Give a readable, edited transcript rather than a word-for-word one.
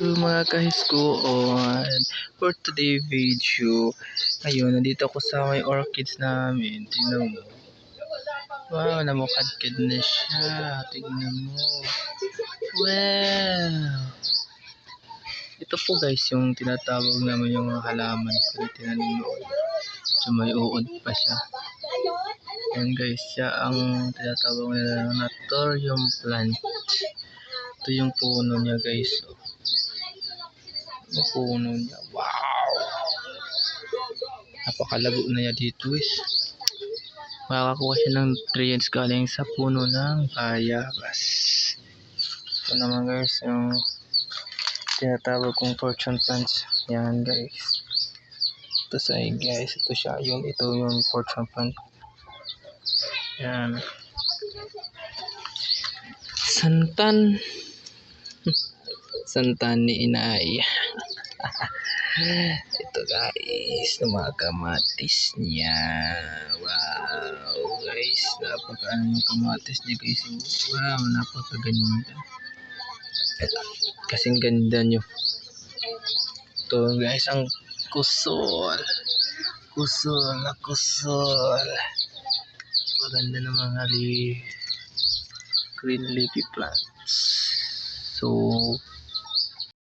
Mga kahiskoon, for today video, ayun, nandito ako sa may orchids namin. Tingnan mo. Wow, namukadkad na siya. Tingnan mo. Wow. Ito po guys, yung tinatawag namin yung mga halaman ko na tinanim noon. So may uod pa siya. Yan guys, siya ang tinatawag nila na thorium plant. Ito yung puno niya guys. Yung puno niya. Wow! Napakalago na niya dito guys. Makakakuha siya ng nutrients galing sa puno ng bayabas. Ito naman guys, yung tinatawag kong fortune plants. Yan guys. Ito sa guys, ito siya. Ito yung fortune plant. Yan. Santan. Santan ni inay. Ito guys, mga kamatis niya. Wow guys, napakaano yung kamatis niya guys. Wow, napakaganda. Kasing ganda nyo. Ito guys, ang kusol. Kusol na kusol. Maganda ng mga green leafy plants. So